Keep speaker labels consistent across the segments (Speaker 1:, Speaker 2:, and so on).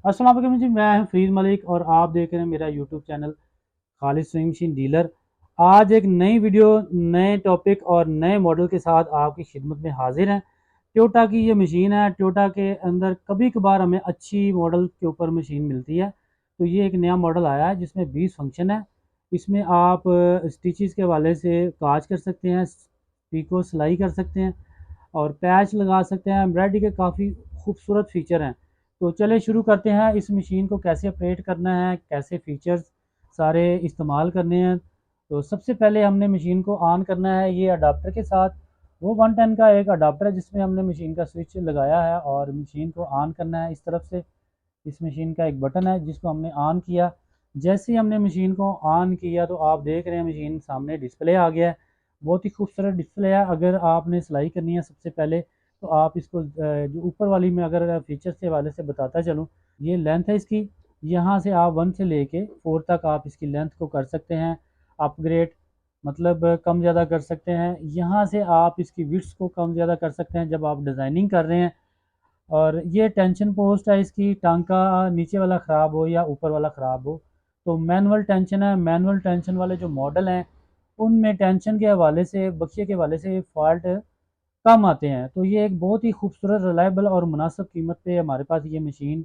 Speaker 1: अस्सलाम वालेकुम जी, मैं हूं फरीद मलिक और आप देख रहे हैं मेरा YouTube channel Khalid swing machine dealer. आज एक नई वीडियो, नए टॉपिक और नए मॉडल के साथ आपकी खिदमत में हाजिर हैं। टोयोटा की ये मशीन है। टोयोटा के अंदर कभी कभार हमें अच्छी मॉडल के ऊपर मशीन मिलती है, तो ये एक नया मॉडल आया है जिसमें 20 फंक्शन है। इसमें आप स्टिचेस के हवाले से काज कर सकते हैं, पीको सिलाई कर सकते हैं और पैच लगा सकते हैं। एम्ब्रॉयडरी के काफ़ी खूबसूरत फीचर हैं। तो चले शुरू करते हैं, इस मशीन को कैसे ऑपरेट करना है, कैसे फीचर्स सारे इस्तेमाल करने हैं। तो सबसे पहले हमने मशीन को ऑन करना है ये अडाप्टर के साथ। वो 110 का एक अडाप्टर है जिसमें हमने मशीन का स्विच लगाया है और मशीन को ऑन करना है। इस तरफ से इस मशीन का एक बटन है जिसको हमने ऑन किया। जैसे ही हमने मशीन को ऑन किया तो आप देख रहे हैं मशीन सामने डिस्प्ले आ गया है। बहुत ही खूबसूरत डिस्प्ले है। अगर आपने सिलाई करनी है सबसे पहले तो आप इसको जो ऊपर वाली में अगर फीचर्स के हवाले से बताता चलूँ, ये लेंथ है इसकी। यहाँ से आप 1 से लेके 4 तक आप इसकी लेंथ को कर सकते हैं अपग्रेड, मतलब कम ज़्यादा कर सकते हैं। यहाँ से आप इसकी विड्थ को कम ज़्यादा कर सकते हैं जब आप डिज़ाइनिंग कर रहे हैं। और ये टेंशन पोस्ट है इसकी, टांका नीचे वाला ख़राब हो या ऊपर वाला ख़राब हो तो मैनुअल टेंशन है। मैनुअल टेंशन वाले जो मॉडल हैं उनमें टेंशन के हवाले से, बख्शिए के हवाले से फॉल्ट कम आते हैं। तो ये एक बहुत ही खूबसूरत, रिलायबल और मुनासिब कीमत पे हमारे पास ये मशीन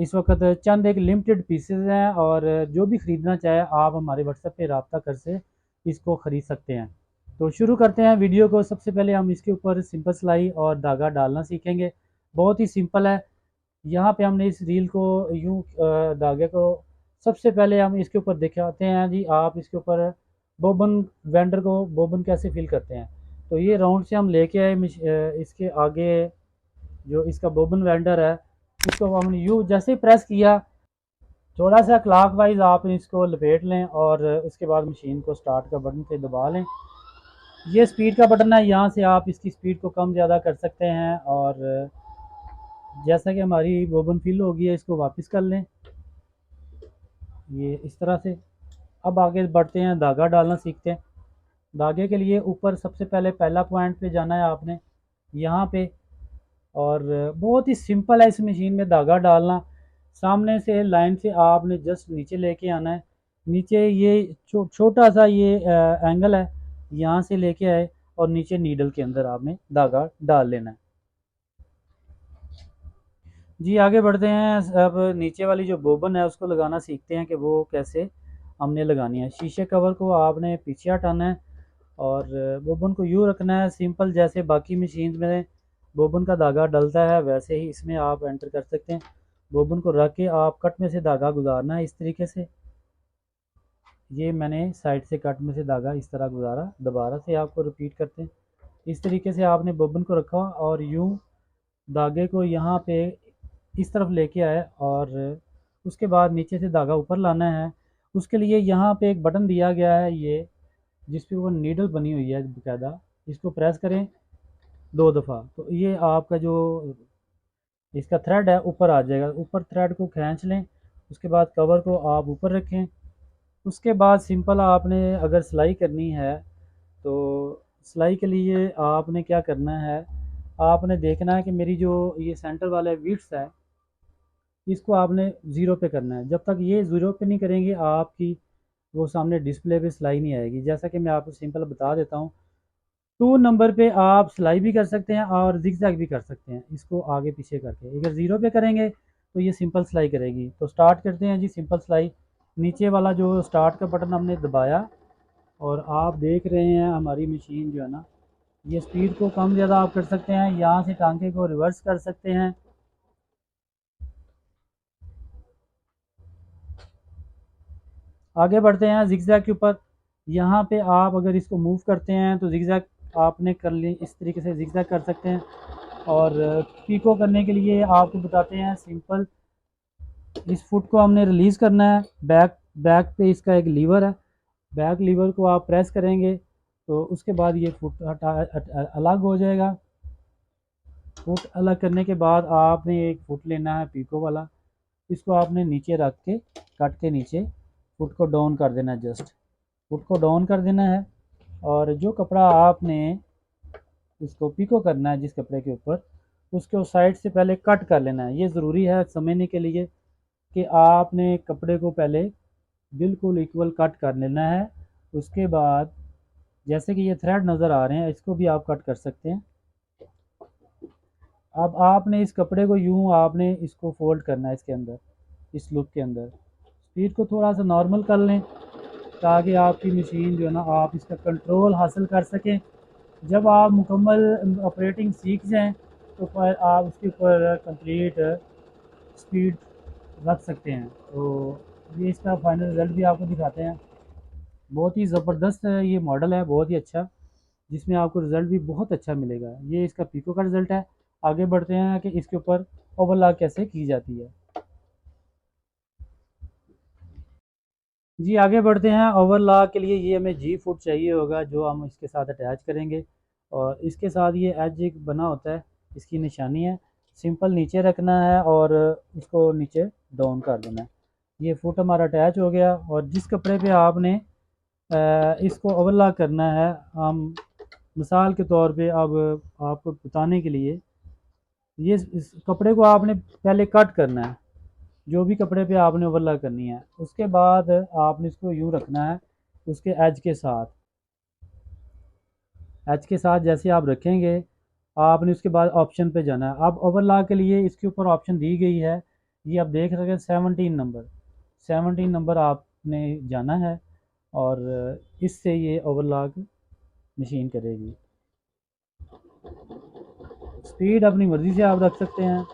Speaker 1: इस वक्त चंद एक लिमिटेड पीसेज हैं और जो भी ख़रीदना चाहे आप हमारे व्हाट्सएप पे रब्ता कर से इसको ख़रीद सकते हैं। तो शुरू करते हैं वीडियो को। सबसे पहले हम इसके ऊपर सिंपल सिलाई और धागा डालना सीखेंगे। बहुत ही सिंपल है। यहाँ पे हमने इस रील को यूं धागे को सबसे पहले हम इसके ऊपर दिखाते हैं जी। आप इसके ऊपर बोबन वेंडर को बोबन कैसे फिल करते हैं। तो ये राउंड से हम लेके आए इसके आगे जो इसका बोबन वेंडर है इसको हमने यूं जैसे ही प्रेस किया, थोड़ा सा क्लॉकवाइज आप इसको लपेट लें और उसके बाद मशीन को स्टार्ट का बटन से दबा लें। ये स्पीड का बटन है, यहाँ से आप इसकी स्पीड को कम ज़्यादा कर सकते हैं। और जैसा कि हमारी बोबन फिल होगी है इसको वापस कर लें ये इस तरह से। अब आगे बढ़ते हैं, धागा डालना सीखते हैं। धागे के लिए ऊपर सबसे पहले पहला पॉइंट पे जाना है आपने, यहाँ पे। और बहुत ही सिंपल है इस मशीन में धागा डालना। सामने से लाइन से आपने जस्ट नीचे लेके आना है। नीचे ये छोटा सा ये एंगल है, यहाँ से लेके आए और नीचे नीडल के अंदर आपने धागा डाल लेना है। जी आगे बढ़ते हैं। अब नीचे वाली जो बोबन है उसको लगाना सीखते हैं कि वो कैसे हमने लगानी है। शीशे कवर को आपने पीछे हटाना है और बोबन को यूँ रखना है सिंपल, जैसे बाकी मशीन में बोबन का धागा डलता है वैसे ही इसमें आप एंटर कर सकते हैं। बोबन को रख के आप कट में से धागा गुजारना है इस तरीके से। ये मैंने साइड से कट में से धागा इस तरह गुजारा। दोबारा से आपको रिपीट करते हैं। इस तरीके से आपने बोबन को रखा और यूँ धागे को यहाँ पे इस तरफ लेके आए और उसके बाद नीचे से धागा ऊपर लाना है। उसके लिए यहाँ पे एक बटन दिया गया है ये, जिस पे वो नीडल बनी हुई है बाकायदा। इसको प्रेस करें 2 दफ़ा तो ये आपका जो इसका थ्रेड है ऊपर आ जाएगा। ऊपर थ्रेड को खींच लें। उसके बाद कवर को आप ऊपर रखें। उसके बाद सिंपल आपने अगर सिलाई करनी है तो सिलाई के लिए आपने क्या करना है, आपने देखना है कि मेरी जो ये सेंटर वाला विड्थ है इसको आपने ज़ीरो पे करना है। जब तक ये ज़ीरो पे नहीं करेंगे आपकी वो सामने डिस्प्ले पे सिलाई नहीं आएगी। जैसा कि मैं आपको सिंपल बता देता हूँ, 2 नंबर पे आप सिलाई भी कर सकते हैं और जिगजैग भी कर सकते हैं इसको आगे पीछे करके। अगर ज़ीरो पे करेंगे तो ये सिंपल सिलाई करेगी। तो स्टार्ट करते हैं जी सिंपल सिलाई। नीचे वाला जो स्टार्ट का बटन हमने दबाया और आप देख रहे हैं हमारी मशीन जो है ना, ये स्पीड को कम ज़्यादा आप कर सकते हैं। यहाँ से टांके को रिवर्स कर सकते हैं। आगे बढ़ते हैं जिगजैग के ऊपर। यहाँ पे आप अगर इसको मूव करते हैं तो जिगजैग आपने कर ली, इस तरीके से जिगजैग कर सकते हैं। और पीको करने के लिए आपको बताते हैं सिंपल, इस फुट को हमने रिलीज़ करना है। बैक बैक पे इसका एक लीवर है, बैक लीवर को आप प्रेस करेंगे तो उसके बाद ये फुट अलग हो जाएगा। फुट अलग करने के बाद आपने एक फुट लेना है पीको वाला, इसको आपने नीचे रख के कट के नीचे फुट को डाउन कर देना है। जस्ट फुट को डाउन कर देना है और जो कपड़ा आपने इसको पिको करना है जिस कपड़े के ऊपर, उसके उस साइड से पहले कट कर लेना है। ये ज़रूरी है समझने के लिए कि आपने कपड़े को पहले बिल्कुल इक्वल कट कर लेना है। उसके बाद जैसे कि ये थ्रेड नज़र आ रहे हैं, इसको भी आप कट कर सकते हैं। अब आपने इस कपड़े को यूं आपने इसको फोल्ड करना है इसके अंदर, इस लुक के अंदर। स्पीड को थोड़ा सा नॉर्मल कर लें ताकि आपकी मशीन जो है ना आप इसका कंट्रोल हासिल कर सकें। जब आप मुकम्मल ऑपरेटिंग सीख जाएं तो फिर आप उसके ऊपर कंप्लीट स्पीड रख सकते हैं। तो ये इसका फाइनल रिज़ल्ट भी आपको दिखाते हैं। बहुत ही ज़बरदस्त ये मॉडल है, बहुत ही अच्छा, जिसमें आपको रिज़ल्ट भी बहुत अच्छा मिलेगा। ये इसका पीको का रिज़ल्ट है। आगे बढ़ते हैं कि इसके ऊपर ओवरलॉक कैसे की जाती है। जी आगे बढ़ते हैं। ओवरलॉक के लिए ये हमें जी फुट चाहिए होगा जो हम इसके साथ अटैच करेंगे, और इसके साथ ये एज एक बना होता है, इसकी निशानी है। सिंपल नीचे रखना है और उसको नीचे डाउन कर देना है। ये फुट हमारा अटैच हो गया। और जिस कपड़े पे आपने इसको ओवरलॉक करना है, हम मिसाल के तौर पे अब आपको बताने के लिए, ये इस कपड़े को आपने पहले कट करना है, जो भी कपड़े पे आपने ओवरलॉक करनी है। उसके बाद आपने इसको यूँ रखना है उसके एज के साथ। एज के साथ जैसे आप रखेंगे, आपने उसके बाद ऑप्शन पे जाना है। अब ओवरलॉक के लिए इसके ऊपर ऑप्शन दी गई है, ये आप देख रहे हैं 17 नंबर। 17 नंबर आपने जाना है और इससे ये ओवरलॉक मशीन करेगी। स्पीड अपनी मर्ज़ी से आप रख सकते हैं।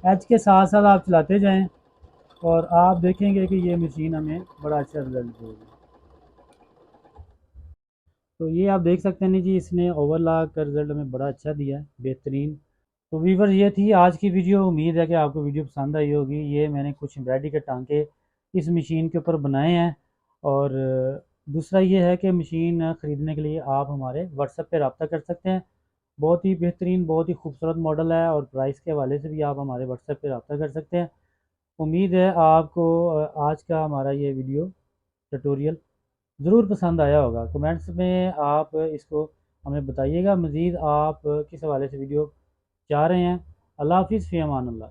Speaker 1: एज के साथ साथ आप चलाते जाएं और आप देखेंगे कि ये मशीन हमें बड़ा अच्छा रिजल्ट देगी। तो ये आप देख सकते हैं नहीं जी, इसने ओवरलॉक का रिज़ल्ट हमें बड़ा अच्छा दिया है, बेहतरीन। तो वीवर ये थी आज की वीडियो। उम्मीद है कि आपको वीडियो पसंद आई होगी। ये मैंने कुछ एम्ब्रॉयडरी के टांके इस मशीन के ऊपर बनाए हैं। और दूसरा ये है कि मशीन ख़रीदने के लिए आप हमारे व्हाट्सएप पे रब्ता कर सकते हैं। बहुत ही बेहतरीन, बहुत ही खूबसूरत मॉडल है, और प्राइस के हवाले से भी आप हमारे व्हाट्सएप पे रब्ता कर सकते हैं। उम्मीद है आपको आज का हमारा ये वीडियो ट्यूटोरियल ज़रूर पसंद आया होगा। कमेंट्स में आप इसको हमें बताइएगा, मज़ीद आप किस हवाले से वीडियो चाह रहे हैं। अल्लाह हाफ़िज़, फ़ी अमान अल्लाह।